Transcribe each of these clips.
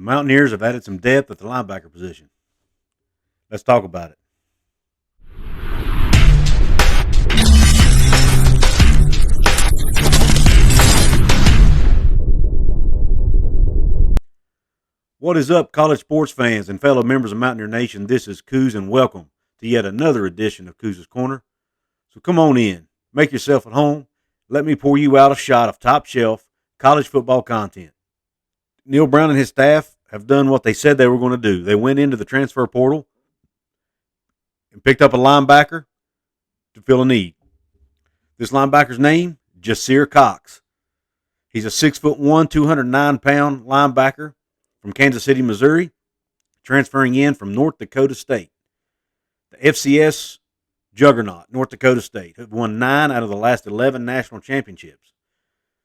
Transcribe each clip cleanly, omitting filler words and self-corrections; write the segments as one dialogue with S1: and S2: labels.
S1: The Mountaineers have added some depth at the linebacker position. Let's talk about it. What is up, college sports fans and fellow members of Mountaineer Nation? This is Couz, and welcome to yet another edition of Couz's Corner. So come on in, make yourself at home. Let me pour you out a shot of top shelf college football content. Neil Brown and his staff have done what they said they were going to do. They went into the transfer portal and picked up a linebacker to fill a need. This linebacker's name, Jasir Cox. He's a 6'1", 209-pound linebacker from Kansas City, Missouri, transferring in from North Dakota State. The FCS juggernaut, North Dakota State, have won 9 out of the last 11 national championships.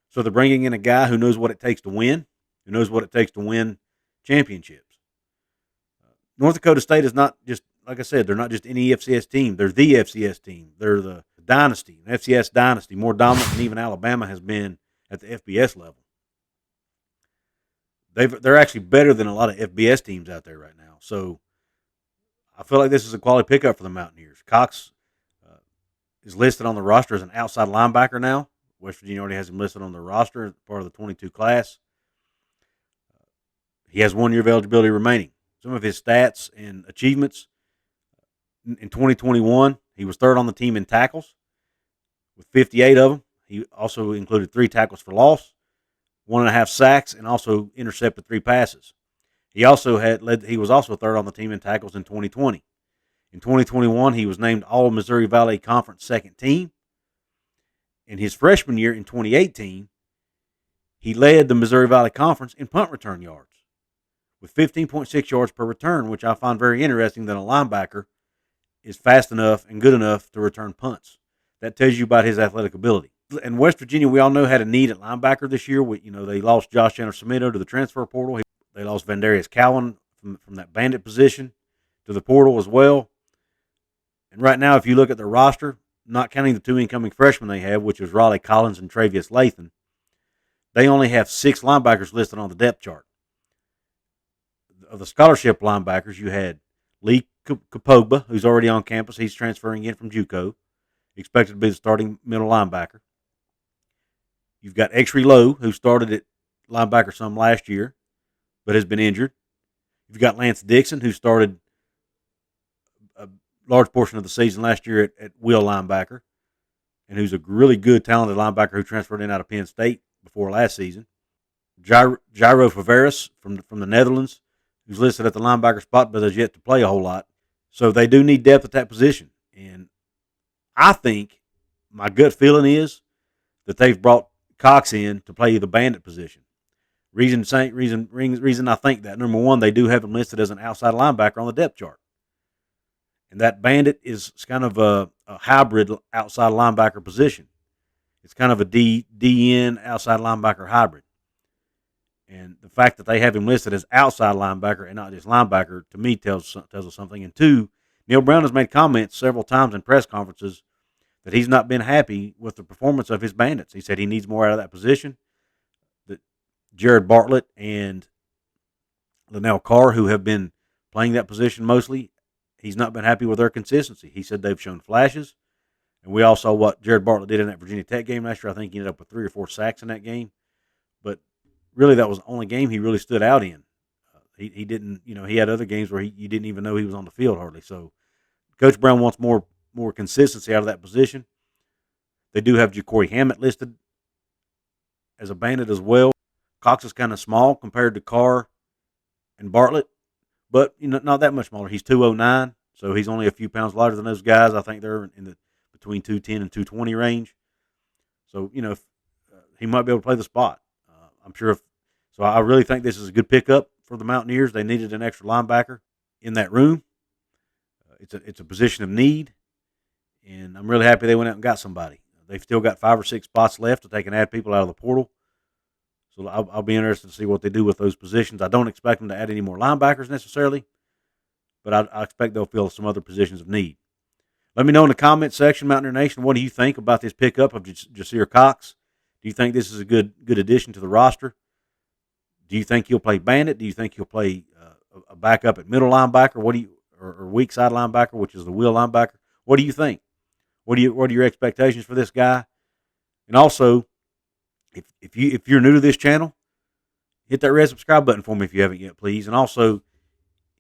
S1: So they're bringing in a guy who knows what it takes to win, who knows what it takes to win championships. North Dakota State is not just, like I said, they're not just any FCS team. They're the FCS team. They're the dynasty, an FCS dynasty, more dominant than even Alabama has been at the FBS level. They're actually better than a lot of FBS teams out there right now. So I feel like this is a quality pickup for the Mountaineers. Cox is listed on the roster as an outside linebacker now. West Virginia already has him listed on the roster as part of the 22 class. He has 1 year of eligibility remaining. Some of his stats and achievements in 2021, he was third on the team in tackles with 58 of them. He also included 3 tackles for loss, 1.5 sacks, and also intercepted 3 passes. He was also third on the team in tackles in 2020. In 2021, he was named All-Missouri Valley Conference second team. In his freshman year in 2018, he led the Missouri Valley Conference in punt return yards with 15.6 yards per return, which I find very interesting that a linebacker is fast enough and good enough to return punts. That tells you about his athletic ability. And West Virginia, we all know, had a need at linebacker this year. They lost Josh Anderson-Smito to the transfer portal. They lost Vandarius Cowan from that bandit position to the portal as well. And right now, if you look at their roster, not counting the 2 incoming freshmen they have, which is Raleigh Collins and Travius Lathan, they only have 6 linebackers listed on the depth chart. Of the scholarship linebackers, you had Lee Kapogba, who's already on campus. He's transferring in from JUCO, expected to be the starting middle linebacker. You've got Exree Lowe, who started at linebacker some last year, but has been injured. You've got Lance Dixon, who started a large portion of the season last year at will linebacker, and who's a really good, talented linebacker who transferred in out of Penn State before last season. Jairo Faveras from the Netherlands, who's listed at the linebacker spot but has yet to play a whole lot. So they do need depth at that position. And I think my gut feeling is that they've brought Cox in to play the bandit position. Reason I think that, number one, they do have him listed as an outside linebacker on the depth chart. And that bandit is kind of a hybrid outside linebacker position. It's kind of a DN outside linebacker hybrid. And the fact that they have him listed as outside linebacker and not just linebacker, to me, tells us something. And 2, Neil Brown has made comments several times in press conferences that he's not been happy with the performance of his bandits. He said he needs more out of that position. That Jared Bartlett and Linnell Carr, who have been playing that position mostly, he's not been happy with their consistency. He said they've shown flashes. And we all saw what Jared Bartlett did in that Virginia Tech game last year. I think he ended up with 3 or 4 sacks in that game. But really, that was the only game he really stood out in. He didn't, he had other games where you didn't even know he was on the field hardly. So Coach Brown wants more consistency out of that position. They do have Ja'Cory Hammett listed as a bandit as well. Cox is kind of small compared to Carr and Bartlett, but not that much smaller. He's 209, so he's only a few pounds lighter than those guys. I think they're in the between 210 and 220 range. So he might be able to play the spot. I'm sure. So I really think this is a good pickup for the Mountaineers. They needed an extra linebacker in that room. It's a position of need, and I'm really happy they went out and got somebody. They've still got 5 or 6 spots left that they can add people out of the portal. So I'll be interested to see what they do with those positions. I don't expect them to add any more linebackers necessarily, but I expect they'll fill some other positions of need. Let me know in the comment section, Mountaineer Nation, what do you think about this pickup of Jasir Cox? Do you think this is a good addition to the roster? Do you think he'll play bandit? Do you think he'll play a backup at middle linebacker? Or weak side linebacker, which is the wheel linebacker? What do you think? What are your expectations for this guy? And also, if you're new to this channel, hit that red subscribe button for me if you haven't yet, please. And also,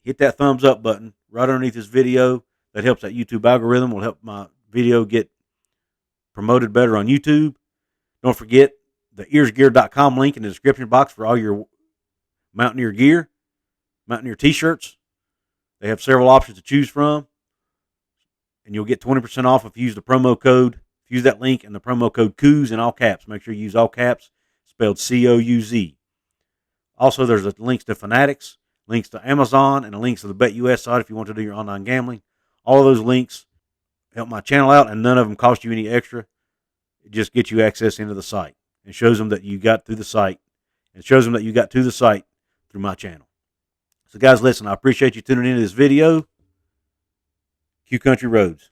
S1: hit that thumbs up button right underneath this video. That helps that YouTube algorithm. Will help my video get promoted better on YouTube. Don't forget the earsgear.com link in the description box for all your Mountaineer gear, Mountaineer t-shirts. They have several options to choose from. And you'll get 20% off if you use the promo code. If you use that link and the promo code Couz in all caps. Make sure you use all caps, spelled C-O-U-Z. Also, there's links to Fanatics, links to Amazon, and links to the BetUS site if you want to do your online gambling. All of those links help my channel out, and none of them cost you any extra. It just gets you access into the site and shows them that you got through the site, and shows them that you got to the site through my channel. So, guys, listen, I appreciate you tuning into this video. Q Country Roads.